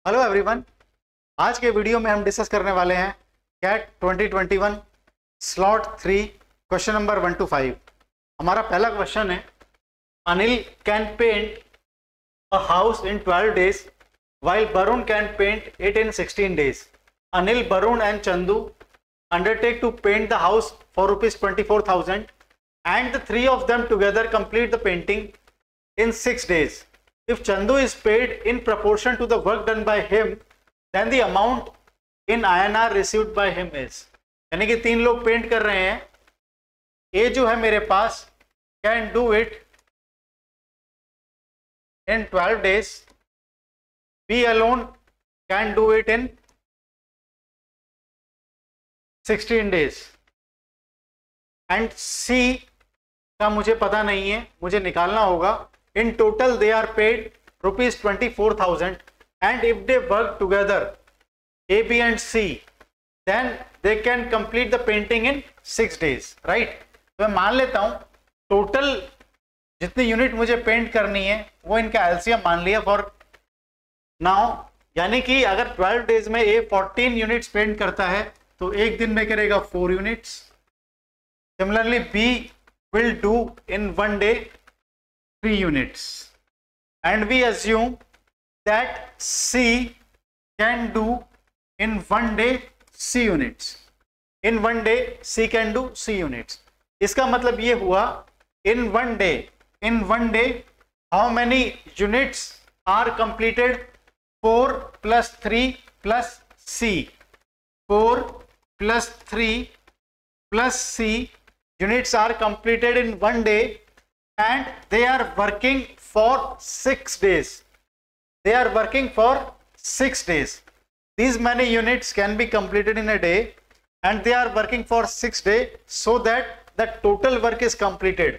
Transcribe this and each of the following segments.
Hello everyone, आज के video में हम डिस्कस करने वाले हैं CAT 2021 slot 3 question number 1 to 5। हमारा पहला क्वेश्चन है, Anil can paint a house in 12 days while Barun can paint it in 16 days. Anil, Barun and Chandu undertake to paint the house for rupees 24,000 and the three of them together complete the painting in 6 days. If Chandu is paid in proportion to the work done by him, then the amount in INR received by him is, यानी कि तीन लोग paint कर रहे हैं। ए जो है मेरे पास can do it in 12 days, B alone can do it in 16 days, and C का मुझे पता नहीं है, मुझे निकालना होगा। In total they are paid rupees 24,000 and if they work together, A, B and C, then they can complete the painting in 6 days, right? तो मैं मान लेता हूँ टोटल जितनी यूनिट मुझे पेंट करनी है वो इनका एलसीएम मान लिया फॉर नाउ, यानी कि अगर 12 डेज में ए 14 यूनिट्स पेंट करता है तो एक दिन में करेगा 4 units. Similarly B will do in 1 day 3 units, and we assume that C can do in 1 day C units. In 1 day C can do C units. इसका मतलब ये हुआ in 1 day how many units are completed? 4 plus 3 plus C. 4 plus 3 plus C units are completed in 1 day. And they are working for 6 days. They are working for 6 days. These many units can be completed in a day, and they are working for 6 days, so that the total work is completed.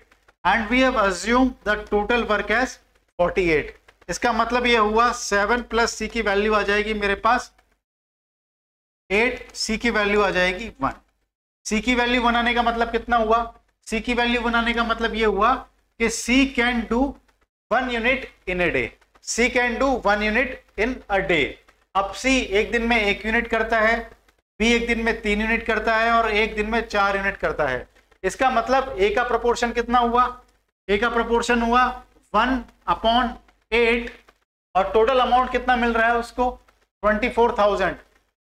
And we have assumed the total work as 48. इसका मतलब ये हुआ 7 plus C की value आ जाएगी मेरे पास 8, C की value आ जाएगी 1। C की वैल्यू बनाने का मतलब कितना हुआ? C की वैल्यू बनाने का मतलब ये हुआ कि C can do 1 unit in a day. C can do 1 unit in a day. अब C एक दिन में 1 यूनिट करता है, B एक दिन में 3 यूनिट करता है और एक दिन में 4 यूनिट करता है। इसका मतलब A का प्रोपोर्शन कितना हुआ? A का प्रोपोर्शन हुआ 1/8 और टोटल अमाउंट कितना मिल रहा है उसको? 24,000।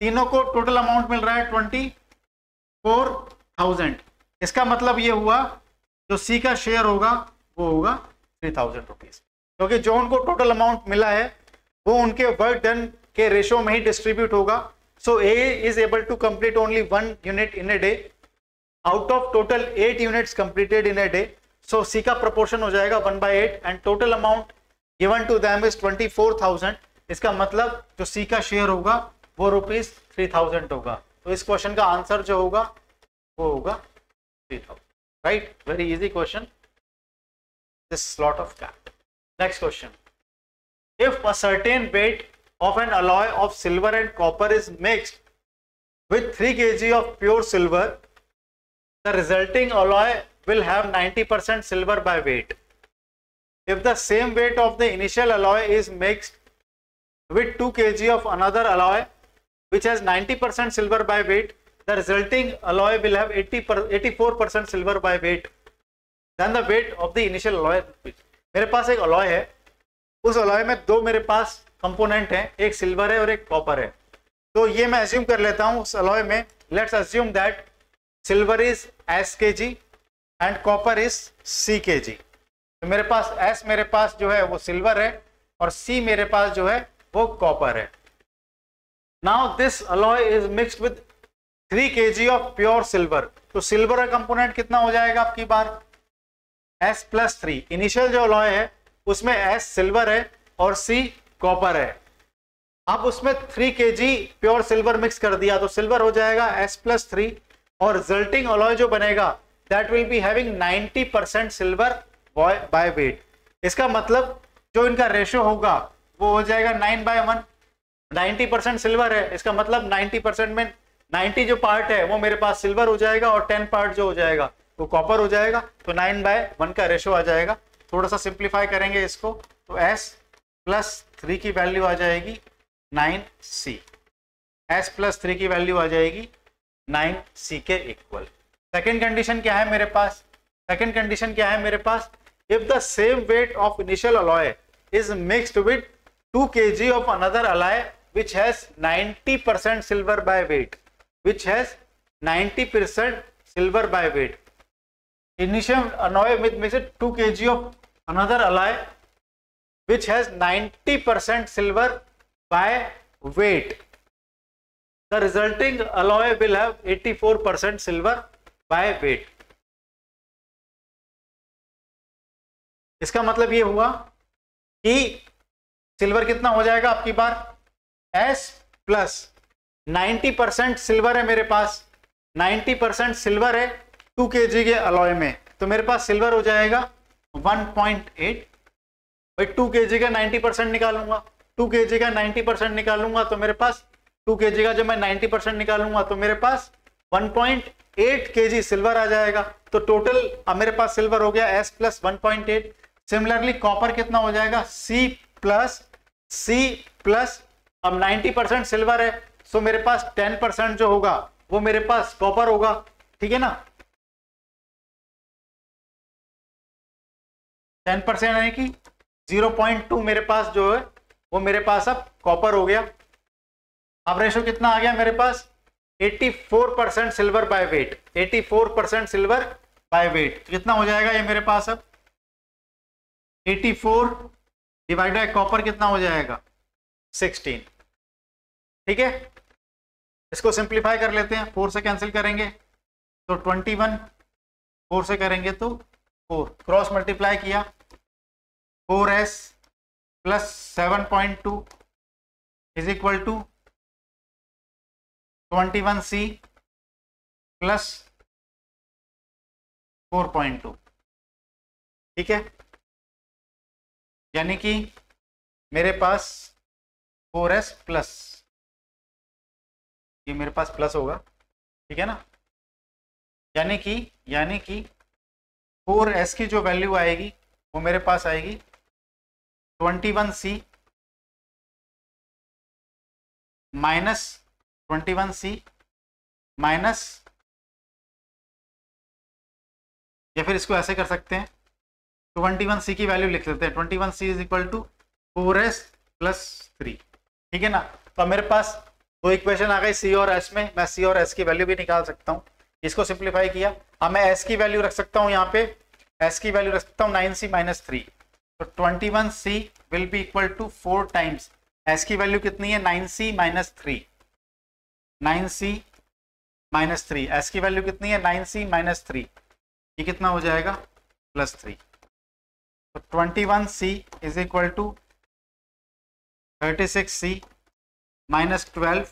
तीनों को टोटल अमाउंट मिल रहा है 24,000। इसका मतलब ये हुआ जो C का शेयर होगा वो होगा 3,000 रुपीज, क्योंकि जो उनको टोटल अमाउंट मिला है वो उनके वर्क डन के रेशो में ही डिस्ट्रीब्यूट होगा। So A is able to complete only 1 unit in a day out of total 8 units completed in a day. So C का प्रोपोर्शन हो जाएगा 1/8 and total amount given to them is 24,000। इसका मतलब जो सी का शेयर होगा वो रुपीज 3,000 होगा। तो इस क्वेश्चन का आंसर जो होगा वो होगा 3,000, right? Very easy question, this slot of cat. Next question. If a certain weight of an alloy of silver and copper is mixed with 3 kg of pure silver, the resulting alloy will have 90% silver by weight. If the same weight of the initial alloy is mixed with 2 kg of another alloy which has 90% silver by weight, the resulting alloy will have 84% silver by weight. Then the weight of the initial alloy. मेरे पास एक alloy है, उस alloy में दो मेरे पास component हैं, एक silver है और एक कॉपर है। तो ये मैं अज्यूम कर लेता हूँ उस अलॉय में, let's assume that silver is S kg and copper is C kg। तो मेरे पास S मेरे पास जो है वो सिल्वर है और C मेरे पास जो है वो कॉपर है। Now this alloy is mixed with 3 kg of pure silver. तो सिल्वर का कंपोनेंट कितना हो जाएगा आपकी बार? S plus 3। इनिशियल जो अलॉय है उसमें S सिल्वर है और C कॉपर है। अब उसमें 3 kg प्योर सिल्वर मिक्स कर दिया तो सिल्वर हो जाएगा S plus 3 और रिजल्टिंग अलॉय जो बनेगा that will be having 90% silver by weight. इसका मतलब जो इनका रेशो होगा वो हो जाएगा 9/1। 90% सिल्वर है, इसका मतलब 90% में 90 जो पार्ट है वो मेरे पास सिल्वर हो जाएगा और 10 पार्ट जो हो जाएगा वो कॉपर हो जाएगा। तो 9/1 का रेशो आ जाएगा। थोड़ा सा सिंप्लीफाई करेंगे इसको तो S plus 3 की वैल्यू आ जाएगी 9C, S+3 की वैल्यू आ जाएगी 9C के इक्वल। सेकेंड कंडीशन क्या है मेरे पास? सेकेंड कंडीशन क्या है मेरे पास? If the same weight of initial alloy is mixed with 2 kg of another alloy which has 90% silver by weight, which has 90% silver by weight. Initial alloy with mixed 2 kg of another alloy which has 90% silver by weight. The resulting alloy will have 84% silver by weight. इसका मतलब ये हुआ कि silver कितना हो जाएगा आपकी बार? S plus 90% silver है मेरे पास, 90% सिल्वर है 2 kg के अलॉय में, तो मेरे पास सिल्वर हो जाएगा 1.8। भाई 2 kg का 90% निकालूंगा, 2 kg का 90% निकालूंगा तो मेरे पास 2 kg का जब मैं 90% निकालूंगा तो मेरे पास 1.8 kg सिल्वर आ जाएगा। तो टोटल अब मेरे पास सिल्वर हो गया S प्लस 1.8। सिमिलरली कॉपर कितना हो जाएगा? C प्लस अब 90% सिल्वर है, सो मेरे पास 10% जो होगा वो मेरे पास कॉपर होगा, ठीक है ना। 10% यानी कि 0.2 मेरे पास जो है वो मेरे पास अब कॉपर हो गया। अब रेशो कितना आ गया मेरे पास? 84% silver by weight, 84% silver by weight. कितना हो जाएगा ये मेरे पास अब? 84 डिवाइड बाय कॉपर कितना हो जाएगा? 16, ठीक है। इसको सिंप्लीफाई कर लेते हैं, 4 से कैंसिल करेंगे तो 21, 4 से करेंगे तो 4, क्रॉस मल्टीप्लाई किया 4S plus 7.2 is equal to 21C plus 4.2, ठीक है। यानी कि मेरे पास 4S प्लस, ये मेरे पास प्लस होगा, ठीक है ना। यानी कि 4S की जो वैल्यू आएगी वो मेरे पास आएगी 21C माइनस 21C माइनस, या फिर इसको ऐसे कर सकते हैं 21C की वैल्यू लिख लेते हैं, 21C is equal to 4S plus 3, ठीक है ना। तो मेरे पास दो इक्वेशन आ गई C और S में, मैं C और S की वैल्यू भी निकाल सकता हूँ। इसको सिंप्लीफाई किया, अब मैं S की वैल्यू रख सकता हूँ, यहाँ पे S की वैल्यू रख सकता हूँ 9C माइनस 3, तो 21C will be equal to 4 times S की वैल्यू कितनी है? 9C minus 3, 9C minus 3, S की वैल्यू कितनी है? 9C माइनस 3, ये कितना हो जाएगा? प्लस 3। तो 21C is equal to 36C minus 12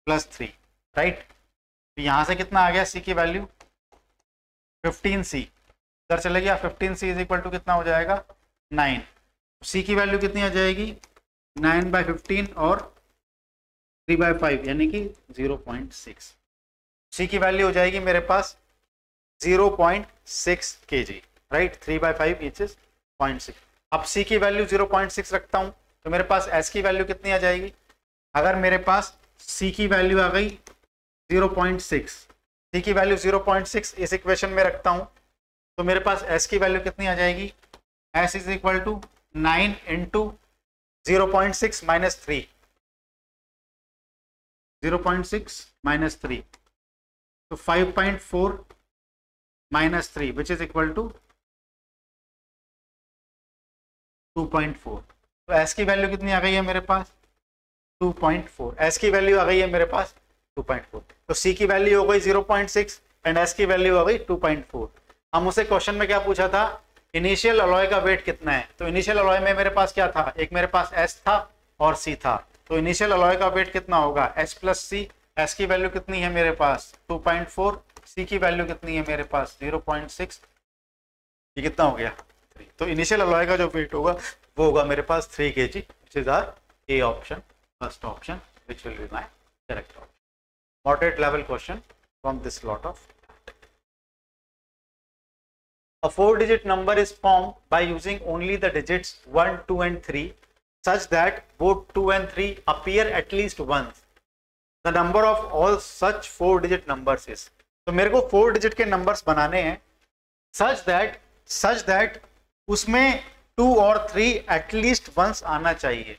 plus 3, right. तो यहाँ से कितना आ गया C की वैल्यू? 15C, इधर चले गया 15C इज इक्वल टू कितना हो जाएगा? 9। C की वैल्यू कितनी आ जाएगी? 9/15 और 3/5 यानी कि 0.6। C की वैल्यू हो जाएगी मेरे पास 0.6 kg, राइट। 3/5 etch is 0.6। अब C की वैल्यू 0.6 रखता हूं तो मेरे पास S की वैल्यू कितनी आ जाएगी? अगर मेरे पास C की वैल्यू आ गई 0.6, C की वैल्यू 0.6 इस इक्वेशन में रखता हूं तो मेरे पास S की वैल्यू कितनी आ जाएगी? S is equal to 9 into 0.6 minus 3, 0.6 minus 3, तो 5.4 minus 3 which is equal to 2.4। तो S की वैल्यू कितनी आ गई है मेरे पास? 2.4। S की वैल्यू आ गई है मेरे पास 2.4। तो C की वैल्यू हो गई 0.6 एंड S की वैल्यू हो गई 2.4। हम उसे क्वेश्चन में क्या पूछा था? इनिशियल अलॉय का वेट कितना है। तो इनिशियल अलॉय में मेरे पास क्या था? एक मेरे पास S था और C था। तो इनिशियल अलॉय का वेट कितना होगा? S plus C। S की वैल्यू कितनी है मेरे पास? 2.4। C की वैल्यू कितनी है मेरे पास? 0.6। ये कितना हो गया? 3। तो इनिशियल अलॉय का जो वेट होगा वो होगा मेरे पास 3 kg, which is our A option, first option, which will be my correct option. Moderate level question from this lot of. A 4-digit number is formed by using only the digits 1, 2 and 3 such that both 2 and 3 appear at least once. The number of all such 4-digit numbers is. तो मेरे को 4 digit के numbers बनाने हैं such that उसमें 2 और 3 at least once आना चाहिए.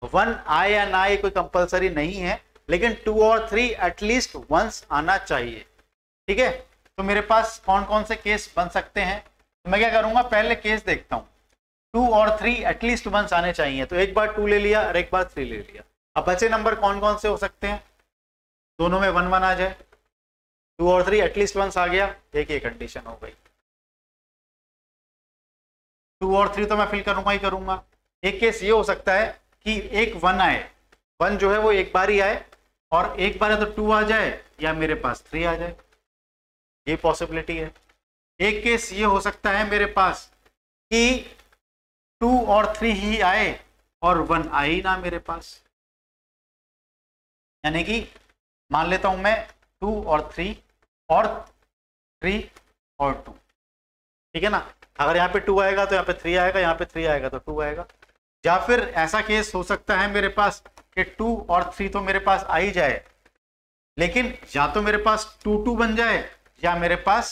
1 आए या ना आए कोई कंपलसरी नहीं है, लेकिन 2 और 3 एटलीस्ट वंस आना चाहिए. ठीक है, तो मेरे पास कौन कौन से केस बन सकते हैं. तो मैं क्या करूंगा, पहले केस देखता हूं. 2 और 3 एटलीस्ट वंस आने चाहिए, तो एक बार 2 ले लिया और एक बार 3 ले लिया. अब बचे नंबर कौन कौन से हो सकते हैं, दोनों में 1 1 आ जाए. 2 और 3 एटलीस्ट वंस आ गया, एक ये कंडीशन हो गई. 2 और 3 तो मैं फिल करूंगा ही करूंगा. एक केस ये हो सकता है कि एक 1 आए, 1 जो है वो एक बार ही आए, और एक बार है तो 2 आ जाए या मेरे पास 3 आ जाए, ये पॉसिबिलिटी है. एक केस ये हो सकता है मेरे पास कि 2 और 3 ही आए और 1 आए ही ना मेरे पास. यानी कि मान लेता हूं मैं 2 और 3 और 3 और 2. ठीक है ना, अगर यहाँ पे 2 आएगा तो यहाँ पे 3 आएगा, यहाँ पे 3 आएगा तो 2 आएगा. या फिर ऐसा केस हो सकता है मेरे पास कि 2 और 3 तो मेरे पास आ ही जाए, लेकिन या तो मेरे पास 2 2 बन जाए या मेरे पास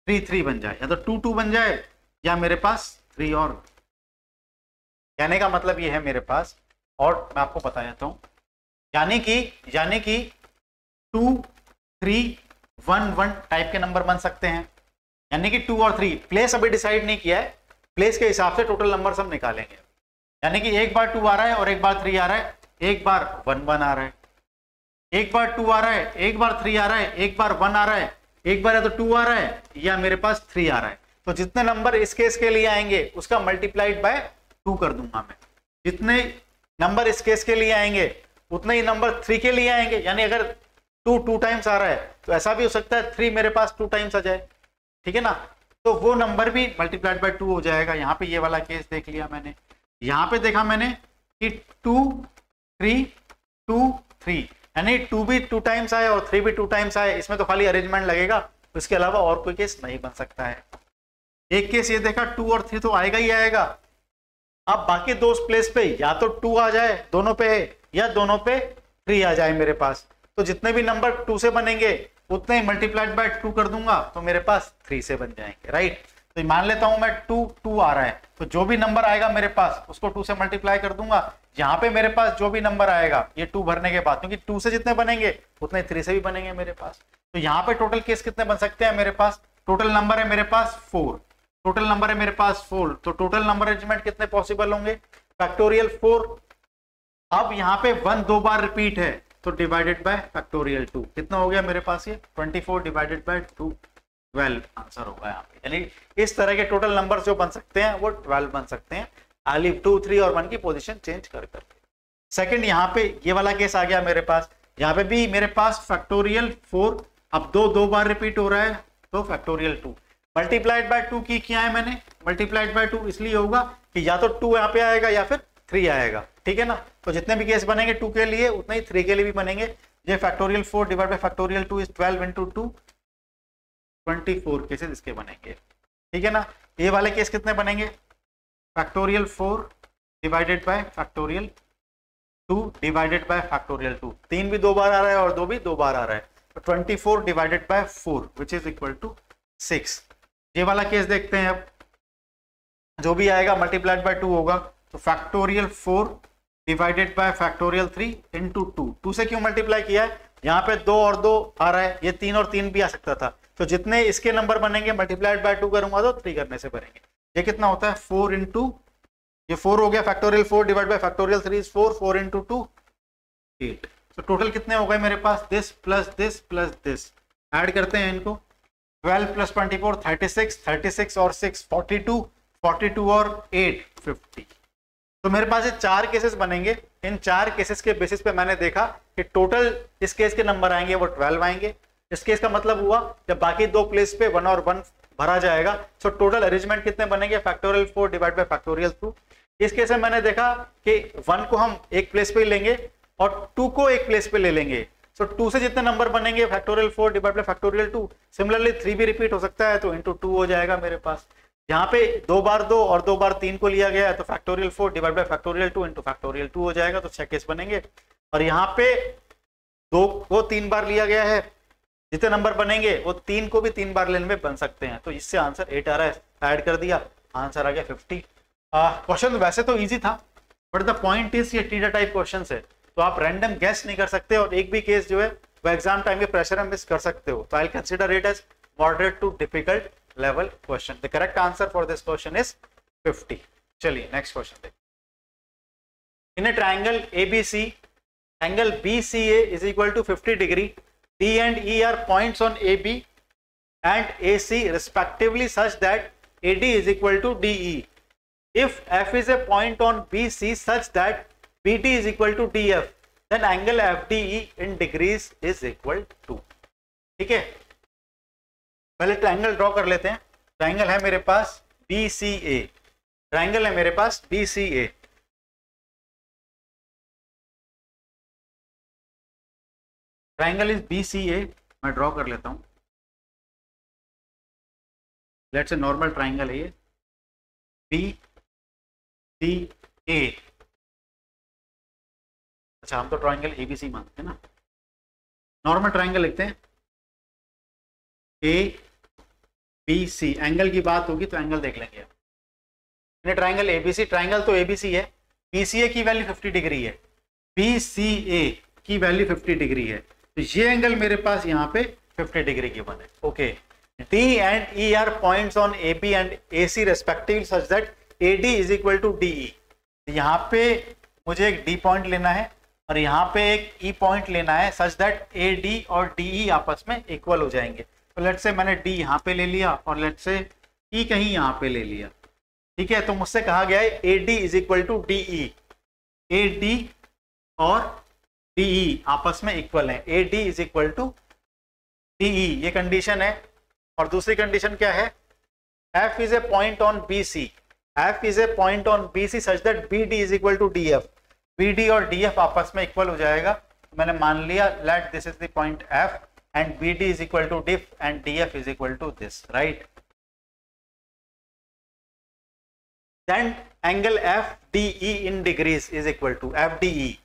3 3 बन जाए, या तो 2 2 बन जाए या मेरे पास 3 और. कहने का मतलब ये है मेरे पास, और मैं आपको बता देता हूं, यानी कि 2 3 1 1 टाइप के नंबर बन सकते हैं. यानी कि 2 और 3, प्लेस अभी डिसाइड नहीं किया है, प्लेस के हिसाब से टोटल नंबर हम निकालेंगे. यानी कि एक बार 2 आ रहा है और एक बार 3 आ रहा है, एक बार 1 1 आ रहा है, एक बार 2 आ रहा है, एक बार 3 आ रहा है, एक बार 1 आ रहा है, एक बार या तो 2 आ रहा है या मेरे पास 3 आ रहा है. तो जितने नंबर इस केस के लिए आएंगे उसका मल्टीप्लाइड बाय 2 कर दूंगा मैं. जितने नंबर इस केस के लिए आएंगे उतने ही नंबर 3 के लिए आएंगे. यानी अगर 2 2 टाइम्स आ रहा है तो ऐसा भी हो सकता है 3 मेरे पास 2 टाइम्स आ जाए. ठीक है ना, तो वो नंबर भी मल्टीप्लाइड बाय 2 हो जाएगा. यहाँ पे ये वाला केस देख लिया मैंने. यहाँ पे देखा मैंने कि 2 3 2 3, यानी 2 भी 2 टाइम्स आए और 3 भी 2 टाइम्स आए. इसमें तो खाली अरेंजमेंट लगेगा, उसके अलावा और कोई केस नहीं बन सकता है. एक केस ये देखा 2 और 3 तो आएगा ही आएगा. अब बाकी दो प्लेस पे या तो 2 आ जाए दोनों पे, या दोनों पे 3 आ जाए मेरे पास. तो जितने भी नंबर 2 से बनेंगे उतने ही मल्टीप्लाइड बाय 2 कर दूंगा, तो मेरे पास 3 से बन जाएंगे. राइट, तो मान लेता हूं मैं 2 2 आ रहा है, तो जो भी नंबर आएगा मेरे पास उसको 2 से मल्टीप्लाई कर दूंगा. यहाँ पे मेरे पास जो भी नंबर आएगा ये 2 भरने के बाद, क्योंकि 2 से जितने बनेंगे उतने 3 से भी बनेंगे मेरे पास. तो यहाँ पे टोटल केस कितने बन सकते हैं मेरे पास, टोटल नंबर है मेरे पास 4, टोटल नंबर है मेरे पास 4. तो टोटल नंबर अरेंजमेंट कितने पॉसिबल होंगे, फैक्टोरियल 4. अब यहाँ पे 1 2 बार रिपीट है तो डिवाइडेड बाय फैक्टोरियल 2. कितना हो गया मेरे पास, ये 24 डिवाइडेड बाय 2, 12 आंसर होगा यहाँ पे. यानी इस तरह के टोटल नंबर जो बन सकते हैं वो 12 बन सकते हैं, आई 2 3 और 1 की पोजीशन चेंज कर करके. सेकंड, यहाँ पे ये वाला केस आ गया मेरे पास. यहाँ पे भी मेरे पास फैक्टोरियल 4, अब 2 बार रिपीट हो रहा है तो फैक्टोरियल 2. मल्टीप्लाइड बाय 2 की किया है मैंने, मल्टीप्लाइड बाय 2 इसलिए होगा कि या तो 2 यहाँ पे आएगा या फिर 3 आएगा. ठीक है ना, तो जितने भी केस बनेंगे 2 के लिए उतने ही 3 के लिए भी बनेंगे. ये factorial 4 divide by factorial 2 is 12 into 2, 24 cases इसके बनेंगे. ठीक है ना, ये वाले केस कितने बनेंगे, factorial 4 divided by factorial 2 divided by factorial 2. 3 भी 2 बार आ रहा है और 2 भी 2 बार आ रहा है, तो 24 divided by 4 which is equal to 6. ये वाला केस देखते हैं. अब जो भी आएगा मल्टीप्लाइड बाय 2 होगा, तो factorial 4 divided by factorial 3 into 2. 2 से क्यों मल्टीप्लाई किया है, यहाँ पे 2 और 2 आ रहा है, ये 3 और 3 भी आ सकता था. तो जितने इसके नंबर बनेंगे मल्टीप्लाइड बाय 2 करूंगा तो 3 करने से बनेंगे. ये कितना होता है 4 इंटू, ये 4 हो गया, factorial 4 divide by factorial 3 is 4, 4 into 2 8. तो टोटल कितने हो गए मेरे पास, this plus this plus this. Add करते हैं इनको, 12 प्लस 24 36, 36 और 6 42, 42 और 8 50. तो मेरे पास ये 4 केसेस बनेंगे. इन 4 केसेस के बेसिस पे मैंने देखा कि टोटल इस केस के नंबर आएंगे वो 12 आएंगे. इस केस का मतलब हुआ जब बाकी दो प्लेस पे 1 और 1 भरा जाएगा, सो टोटल अरेंजमेंट कितने बनेंगे, फैक्टोरियल 4 डिवाइड बाय फैक्टोरियल 2. इस केस में मैंने देखा कि 1 को हम एक प्लेस पे ही लेंगे और 2 को एक प्लेस पे ले लेंगे. सो 2 से जितने नंबर बनेंगे factorial 4 divide by factorial 2. Similarly 3 भी रिपीट हो सकता है तो इंटू 2 हो जाएगा मेरे पास. यहाँ पे 2 बार 2 और 2 बार 3 को लिया गया है तो factorial 4 divide by factorial 2 into factorial 2 हो जाएगा, तो 6 केस बनेंगे। और यहाँ पे 2 को 3 बार लिया गया है, जितने नंबर बनेंगे वो 3 को भी 3 बार लेने में बन सकते हैं, तो इससे आंसर 8 आ रहा है। ऐड कर दिया, आंसर आ गया 50। क्वेश्चन वैसे तो इजी था, बट द पॉइंट इज ये टीडा टाइप क्वेश्चन है, तो आप रैंडम गेस नहीं कर सकते और एक भी केस जो है वो एग्जाम टाइम के प्रेशर में मिस कर सकते हो। तो I consider it as moderate to difficult level question. The correct answer for this question is 50। चलिए नेक्स्ट क्वेश्चन देखिए। In a triangle ABC, angle BCA is equal to 50 degree. D and E are points on AB and AC respectively such that AD is equal to DE. If F is a point on BC such that BD is equal to DF, then angle FDE in degrees is equal to। ठीक है, पहले triangle draw कर लेते हैं। Triangle है मेरे पास BCA, triangle है मेरे पास BCA। ट्राइंगल इज BCA, मैं ड्रॉ कर लेता हूं। लेट्स से नॉर्मल ट्राइंगल है ये BCA। अच्छा, हम तो ट्राइंगल ABC मानते हैं ना, नॉर्मल ट्राइंगल लिखते हैं ABC। एंगल की बात होगी तो एंगल देख लेंगे। ट्राइंगल ABC, ट्राइंगल तो ABC है, BCA की वैल्यू 50 डिग्री है, BCA की वैल्यू 50 डिग्री है, तो ये एंगल मेरे पास यहाँ पे 50 डिग्री गिवन है। Okay, D and E are points on AB and AC respectively such that AD is equal to DE। यहाँ पे मुझे एक D पॉइंट लेना है और यहाँ पे एक E पॉइंट लेना है सच दैट AD और DE आपस में इक्वल हो जाएंगे। तो लेट्स से मैंने D यहाँ पे ले लिया और लेट्स से E कहीं यहाँ पे ले लिया। ठीक है, तो मुझसे कहा गया है AD is equal to DE, AD और DE आपस में इक्वल है, AD is equal to DE, ये कंडीशन है। और दूसरी कंडीशन क्या है, F is a point on BC, F is a point on BC such that BD is equal to DF, BD और DF आपस में इक्वल हो जाएगा। तो मैंने मान लिया let this is the point F and BD is equal to DF and DF is equal to this, right? Then angle FDE in degrees is equal to FDE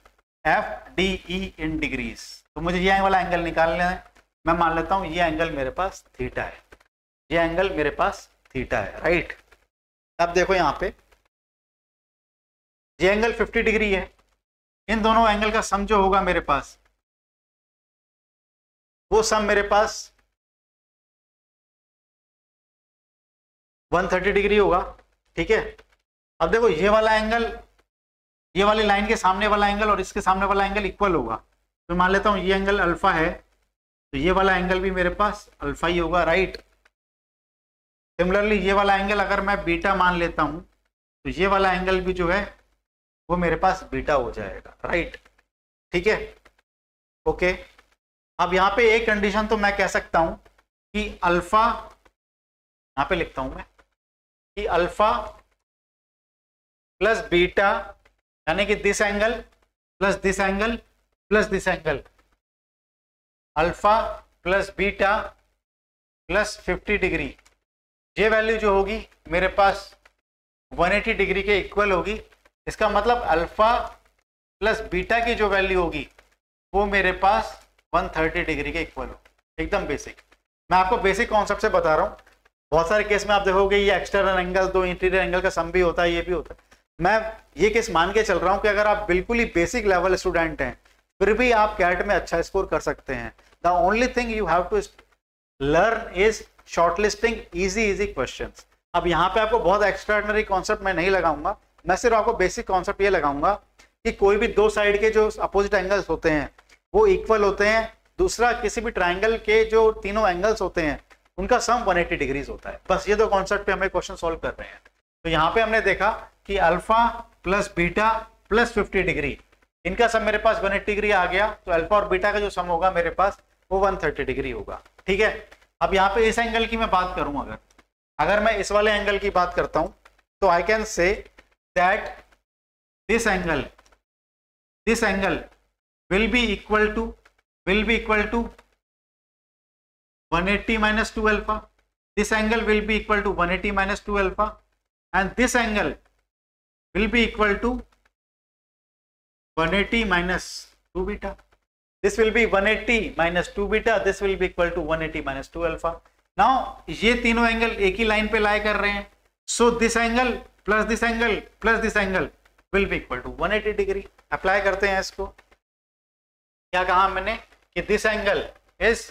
in degrees। तो मुझे ये वाला एंगल निकालना है, मैं मान लेता हूं ये एंगल मेरे पास थीटा है, ये एंगल मेरे पास थीटा है, राइट? अब देखो यहाँ पे ये एंगल 50 डिग्री है, इन दोनों एंगल का सम जो होगा मेरे पास, वो सम मेरे पास 130 डिग्री होगा। ठीक है, अब देखो ये वाला एंगल, ये वाली लाइन के सामने वाला एंगल और इसके सामने वाला एंगल इक्वल होगा, तो मान लेता हूं ये एंगल अल्फा है, तो ये वाला एंगल भी मेरे पास अल्फा ही होगा, राइट? सिमिलरली ये वाला एंगल अगर मैं बीटा मान लेता हूं तो ये वाला एंगल भी जो है वो मेरे पास बीटा हो जाएगा, राइट? ठीक है, ओके। अब यहाँ पे एक कंडीशन तो मैं कह सकता हूं कि अल्फा, यहाँ पे लिखता हूं मैं कि अल्फा प्लस बीटा यानी कि this angle plus this angle plus this angle, alpha plus beta plus 50 degree, ये वैल्यू जो होगी मेरे पास 180 डिग्री के इक्वल होगी। इसका मतलब अल्फा प्लस बीटा की जो वैल्यू होगी वो मेरे पास 130 डिग्री के इक्वल हो। एकदम बेसिक, मैं आपको बेसिक कॉन्सेप्ट से बता रहा हूँ। बहुत सारे केस में आप देखोगे ये एक्सटर्नल एंगल, दो इंटीरियर एंगल का सम भी होता है, ये भी होता है। मैं ये केस मान के चल रहा हूँ कि अगर आप बिल्कुल ही बेसिक लेवल स्टूडेंट हैं फिर भी आप कैट में अच्छा स्कोर कर सकते हैं। The only thing you have to learn is shortlisting easy questions. अब यहाँ पे आपको बहुत एक्स्ट्राऑर्डिनरी कॉन्सेप्ट मैं नहीं लगाऊंगा, मैं सिर्फ आपको बेसिक कॉन्सेप्ट ये लगाऊंगा कि कोई भी दो साइड के जो अपोजिट एंगल्स होते हैं वो इक्वल होते हैं। दूसरा, किसी भी ट्राइंगल के जो तीनों एंगल्स होते हैं उनका सम 180 डिग्रीज होता है। बस ये दो कॉन्सेप्ट पे हमें क्वेश्चन सॉल्व कर रहे हैं। तो यहाँ पे हमने देखा कि alpha plus beta plus 50 degree, इनका सम मेरे पास 180 डिग्री आ गया, तो अल्फा और बीटा का जो सम होगा मेरे पास वो 130 डिग्री होगा। ठीक है, अब यहाँ पे इस एंगल की मैं बात करूं, अगर मैं इस वाले एंगल की बात करता हूं तो I can say that this angle will be equal to 180 minus 2 alpha, this angle will be equal to 180 minus 2 alpha, and this angle will be equal to 180 minus 2 beta. This will be 180 minus 2 beta. This will be equal to 180 minus 2 alpha. Now ये तीनों angle एक ही line पे लाई कर रहे हैं. So this angle plus this angle plus this angle will be equal to 180 degree. Apply करते हैं इसको. क्या कहा मैंने कि this angle is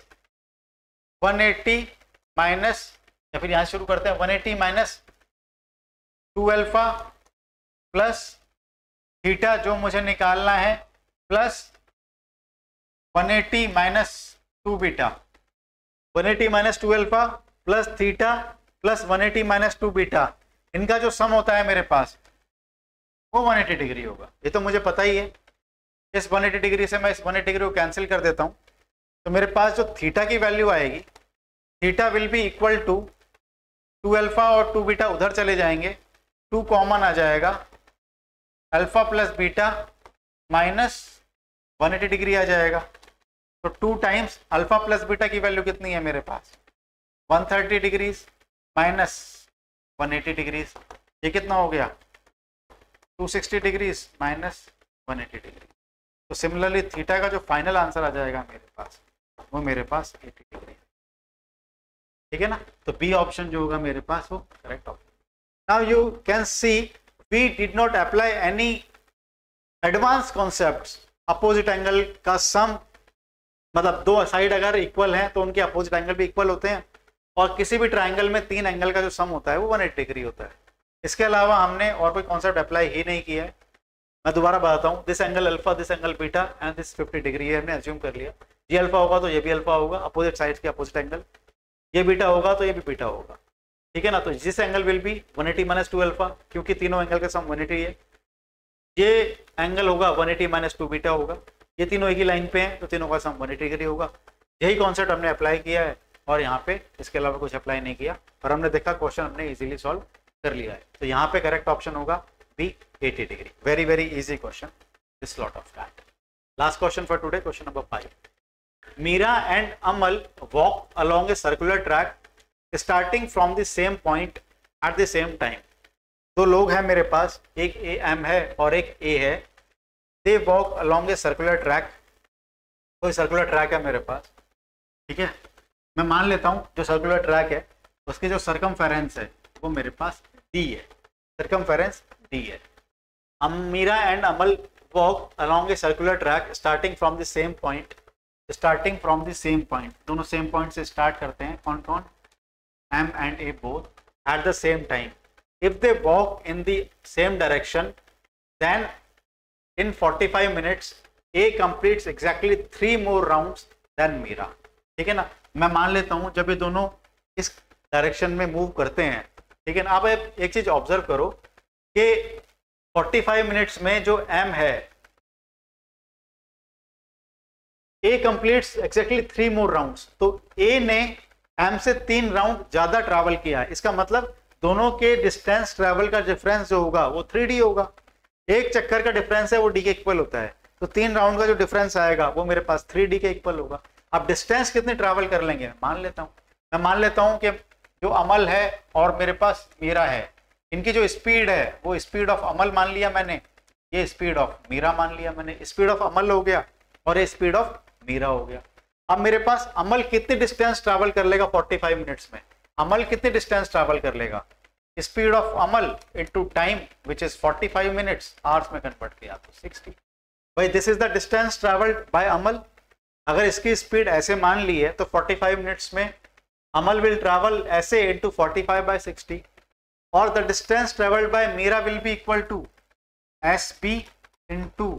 180 माइनस, या फिर यहां शुरू करते हैं 180 माइनस 2 अल्फा प्लस थीटा जो मुझे निकालना है plus 180 minus 2 beta. 180 minus 2 alpha plus theta plus 180 minus 2 beta, इनका जो सम होता है मेरे पास वो 180 डिग्री होगा. ये तो मुझे पता ही है. इस 180 डिग्री से मैं इस 180 डिग्री को कैंसिल कर देता हूँ, तो मेरे पास जो थीटा की वैल्यू आएगी, theta will be equal to 2 alpha और 2 बीटा उधर चले जाएंगे, 2 कॉमन आ जाएगा, alpha plus beta minus 180 degree आ जाएगा. तो 2 टाइम्स अल्फा प्लस बीटा की वैल्यू कितनी है मेरे पास 130 डिग्रीज माइनस 180 डिग्रीज. ये कितना हो गया 260 डिग्रीज माइनस 180 डिग्री. तो सिमिलरली थीटा का जो फाइनल आंसर आ जाएगा मेरे पास वो मेरे पास 80 डिग्री. ठीक है ना. तो बी ऑप्शन जो होगा मेरे पास वो correct option. Now you can see we did not apply any advance concepts. Opposite angle का सम, मतलब दो साइड अगर इक्वल हैं तो उनके अपोजिट एंगल भी इक्वल होते हैं, और किसी भी ट्राइंगल में 3 एंगल का जो सम होता है वो 180 डिग्री होता है. इसके अलावा हमने और कोई कॉन्सेप्ट अप्लाई ही नहीं किया है. मैं दोबारा बताता हूँ, this angle alpha, this angle beta and this 50 degree. ये हमने अज्यूम कर लिया. ये अल्फा होगा तो ये भी अल्फा होगा, अपोजिट साइड के अपोजिट एंगल. ये बीटा होगा तो ये भी बीटा होगा. ठीक है ना. तो जिस angle will be 180 minus 2 alpha, क्योंकि तीनों एंगल का सम 180 है. ये एंगल होगा 180 माइनस 2 बीटा होगा. ये तीनों एक ही लाइन पे हैं तो तीनों का सम 180 डिग्री होगा. यही कॉन्सेप्ट हमने अप्लाई किया है, और यहाँ पे इसके अलावा कुछ अप्लाई नहीं किया, और हमने देखा क्वेश्चन हमने इजीली सॉल्व कर लिया है. तो यहाँ पे करेक्ट ऑप्शन होगा B 80 degree. Very very easy question, this lot of that. Last question for today, question number 5. Meera and Amal walk along a circular track starting from the same point at the same time. 2 लोग हैं मेरे पास, एक A M है और एक ए है. They walk along a circular track. कोई circular track है मेरे पास. ठीक है. मैं मान लेता हूँ जो सर्कुलर ट्रैक है उसकी जो सरकमफेरेंस है वो मेरे पास डी है. सरकमफेरेंस डी है. Meera and Amal walk along a circular track starting from the same point. Starting from the same point, दोनों सेम पॉइंट से स्टार्ट करते हैं. कौन कौन? M and A both at the same time. If they walk in the same direction then in 45 minutes A completes exactly 3 more rounds than Meera. ठीक है ना. मैं मान लेता हूं जब ये दोनों इस डायरेक्शन में मूव करते हैं. ठीक है ना. आप एक चीज ऑब्जर्व करो कि 45 मिनट्स में जो M है A completes exactly 3 more rounds. तो A ने M से 3 राउंड ज्यादा ट्रैवल किया है. इसका मतलब दोनों के डिस्टेंस ट्रैवल का डिफरेंस जो होगा वो 3D होगा. एक चक्कर का डिफरेंस है वो डी के इक्वल होता है, तो 3 राउंड का जो डिफरेंस आएगा वो मेरे पास 3D के इक्वल होगा. अब डिस्टेंस कितने ट्रैवल कर लेंगे मान लेता हूँ. मैं मान लेता हूँ कि जो अमल है और मेरे पास मीरा है, इनकी जो स्पीड है वो स्पीड ऑफ अमल मान लिया मैंने, ये स्पीड ऑफ मीरा मान लिया मैंने. स्पीड ऑफ अमल हो गया और ये स्पीड ऑफ मीरा हो गया. अब मेरे पास अमल कितने डिस्टेंस ट्रैवल कर लेगा 45 मिनट्स में? अमल कितने डिस्टेंस ट्रैवल कर लेगा? Speed of Amal into time which is 45 minutes, hours में कन्वर्ट किया तो 60. भाई this is the distance travelled by Amal. अगर इसकी स्पीड ऐसे मान ली है तो 45 मिनट्स में अमल विल ट्रैवल ऐसे इनटू 45 बाय 60, और the distance travelled by Meera will be equal to S B into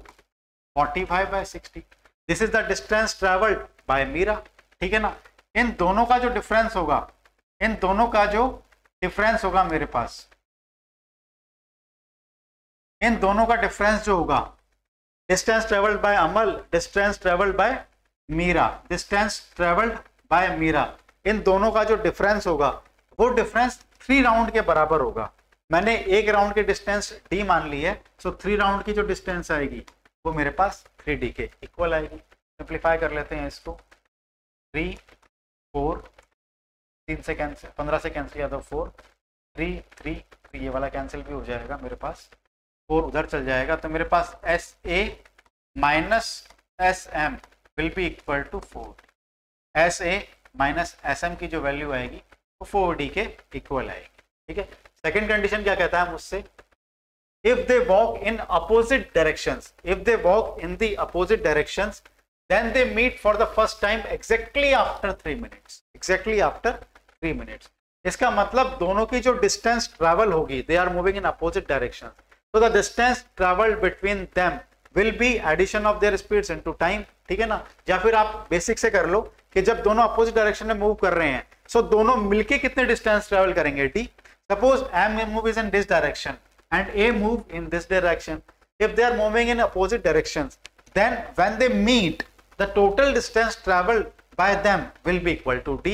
45 by 60. This is the distance travelled by Meera. ठीक है ना. इन दोनों का जो डिफरेंस होगा, इन दोनों का जो डिफरेंस होगा मेरे पास, इन दोनों का डिफरेंस जो होगा, distance travelled by Amal, distance travelled by Meera, distance travelled by Meera, इन दोनों का जो डिफरेंस होगा वो डिफरेंस 3 राउंड के बराबर होगा. मैंने 1 राउंड की डिस्टेंस डी मान ली है, सो 3 राउंड की जो डिस्टेंस आएगी वो मेरे पास 3D के इक्वल आएगी. सिंप्लीफाई कर लेते हैं इसको. 3, 4, 3 से कैंसिल, 15 से कैंसिल किया तो 4, 3, 3, ये वाला कैंसिल भी हो जाएगा मेरे पास, 4 उधर चल जाएगा, तो मेरे पास S A minus S M will be equal to 4। S A minus S M की जो वैल्यू आएगी वो 4d के इक्वल आएगी। ठीक है, सेकेंड कंडीशन क्या कहता है मुझसे, if they walk in opposite directions, if they walk in the opposite directions, then they meet for the first time exactly after 3 minutes, exactly after 3 minutes। इसका मतलब दोनों की जो डिस्टेंस ट्रैवल होगी, they are moving in opposite directions, so the distance traveled between them will be addition of their speeds into time। ठीक है ना, या फिर आप बेसिक से कर लो कि जब दोनों अपोजिट डायरेक्शन में मूव कर रहे हैं, सो दोनों मिलके कितने डिस्टेंस ट्रैवल करेंगे, D. Suppose M move is in this direction and A move in this direction. If they are moving in opposite directions, then when they meet, the total distance traveled by them will be equal to D.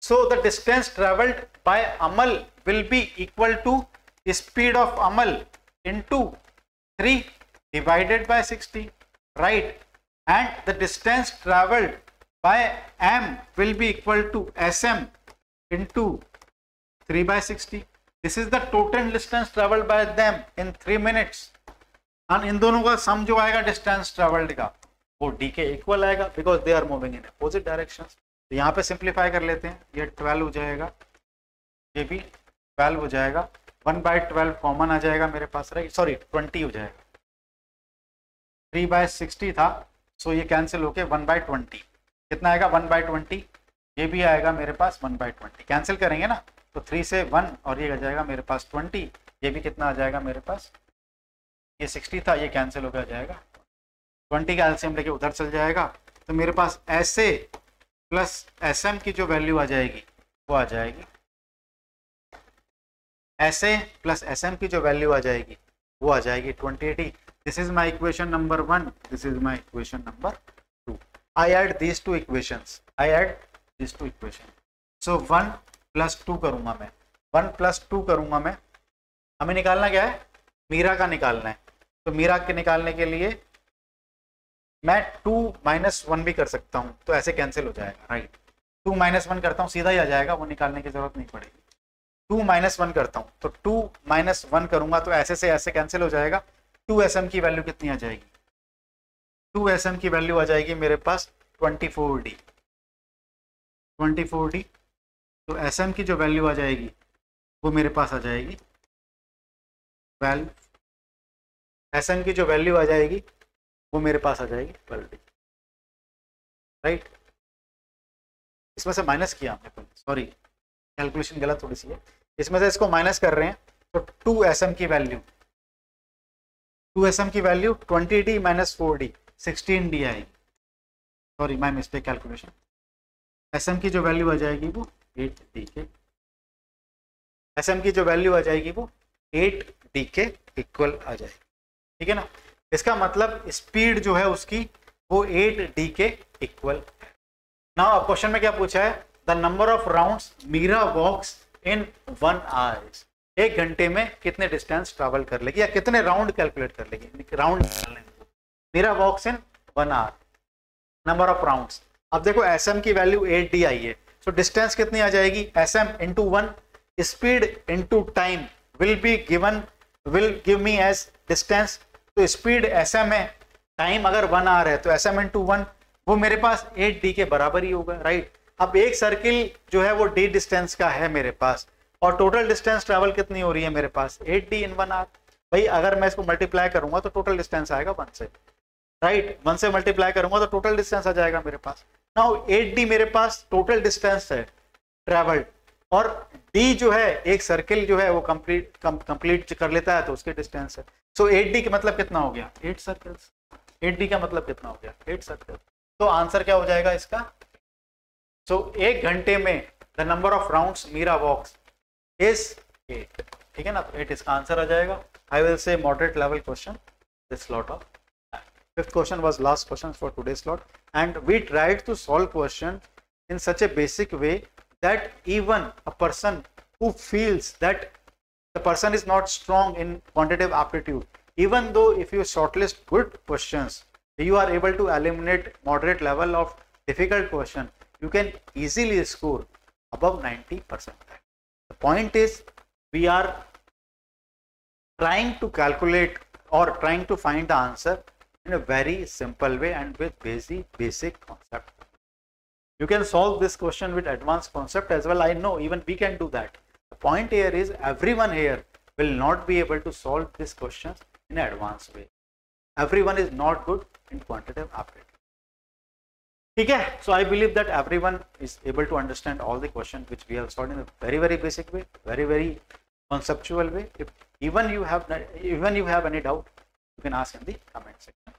So the distance traveled by Amal will be equal to speed of Amal into 3 divided by 60, right? And the distance traveled by M will be equal to SM into 3 by 60. This is the total distance traveled by them in 3 minutes। और इन दोनों का सम जो आएगा distance travelled का वो d के equal आएगा, because they are moving in opposite directions. तो यहाँ पे सिंप्लीफाई कर लेते हैं, ये 12 हो जाएगा, ये भी 12 हो जाएगा, 1/12 कॉमन आ जाएगा मेरे पास, राइट, सॉरी 20 हो जाएगा, 3/60 था, सो ये कैंसिल होके 1/20 कितना आएगा, 1/20, ये भी आएगा मेरे पास 1/20, कैंसिल करेंगे ना तो 3 से 1 और ये आ जाएगा मेरे पास 20, ये भी कितना आ जाएगा मेरे पास, ये 60 था, ये कैंसिल होकर आ जाएगा, 20 का एलसीएम लेके उधर चल जाएगा, तो मेरे पास S A plus S M की जो वैल्यू आ जाएगी वो आ जाएगी, S A plus S M की जो वैल्यू आ जाएगी वो आ जाएगी 2080। This is my equation number 1, this is my equation number 2। I add these two equations, I add these two equation, so 1 + 2 करूंगा मैं, 1 + 2 करूंगा मैं, हमें निकालना क्या है, मीरा का निकालना है, तो मीरा के निकालने के लिए मैं 2 - 1 भी कर सकता हूं, तो ऐसे कैंसिल हो जाएगा, राइट, 2 - 1 करता हूं, सीधा ही आ जाएगा, वो निकालने की जरूरत नहीं पड़ेगी। 2 - 1 करता हूं, तो 2 - 1 करूंगा तो ऐसे से ऐसे कैंसिल हो जाएगा, 2sm की वैल्यू कितनी आ जाएगी, 2sm की वैल्यू आ जाएगी मेरे पास 24d, 24d, तो एस एम की जो वैल्यू आ जाएगी वो मेरे पास आ जाएगी 12, एस एम की जो वैल्यू आ जाएगी वो मेरे पास आ जाएगी 12d, राइट। इसमें से माइनस किया हमने, सॉरी कैलकुलेशन गलत थोड़ी सी है, इसमें से इसको माइनस कर रहे हैं, तो 2sm की वैल्यू, 2sm की वैल्यू 20d - 4d 16d आएगी, sorry my mistake calculation, SM की जो वैल्यू आ जाएगी वो 8d के, एसएम की जो वैल्यू आ जाएगी वो 8d के इक्वल आ जाएगी, ठीक है ना। इसका मतलब स्पीड जो है उसकी वो 8d के इक्वल है। नाउ क्वेश्चन में क्या पूछा है, the number of rounds Meera walks in 1 hour, 1 घंटे में कितने डिस्टेंस ट्रैवल कर लेगी या कितने राउंड कैलकुलेट कर लेगी, round Meera walks in 1 hour, number of rounds. अब देखो एसएम की वैल्यू 8d आई है, सो डिस्टेंस कितनी आ जाएगी, SM into 1, speed into time will be given, will give me as distance, तो स्पीड एसएम है, टाइम अगर 1 आवर है तो एसएम इंटू 1 वो मेरे पास 8d के बराबर ही होगा, राइट। अब एक सर्किल जो है वो d डिस्टेंस का है मेरे पास, और टोटल डिस्टेंस ट्रैवल कितनी हो रही है मेरे पास 8d इन 1 आवर। भाई अगर मैं इसको मल्टीप्लाई करूंगा तो टोटल डिस्टेंस आएगा 1 से, राइट, 1 से मल्टीप्लाई करूंगा तो टोटल डिस्टेंस आ जाएगा मेरे पास। नाउ 8d मेरे पास टोटल डिस्टेंस है ट्रैवल्ड, और d जो है एक सर्किल जो है वो कंप्लीट कर लेता है तो उसके डिस्टेंस है। सो 8d का मतलब कितना हो गया, 8 सर्कल्स, 8d का मतलब कितना हो गया, 8 सर्कल। तो आंसर क्या हो जाएगा इसका, सो 1 घंटे में the number of rounds Meera walks is 8, ठीक है ना, तो 8 इसका आंसर आ जाएगा। I will say moderate level question this lot of 5th question was last question for today's slot, and we tried to solve question in such a basic way that even a person who feels that the person is not strong in quantitative aptitude, even though if you shortlist good questions, you are able to eliminate moderate level of difficult question, you can easily score above 90%. The point is we are trying to calculate or trying to find the answer in a very simple way and with basic concept. You can solve this question with advanced concept as well. I know even we can do that. The point here is everyone here will not be able to solve these questions in an advanced way. Everyone is not good in quantitative aptitude. Okay, so I believe that everyone is able to understand all the questions which we have solved in a very basic way, very conceptual way. If even you have any doubt, you can ask in the comment section.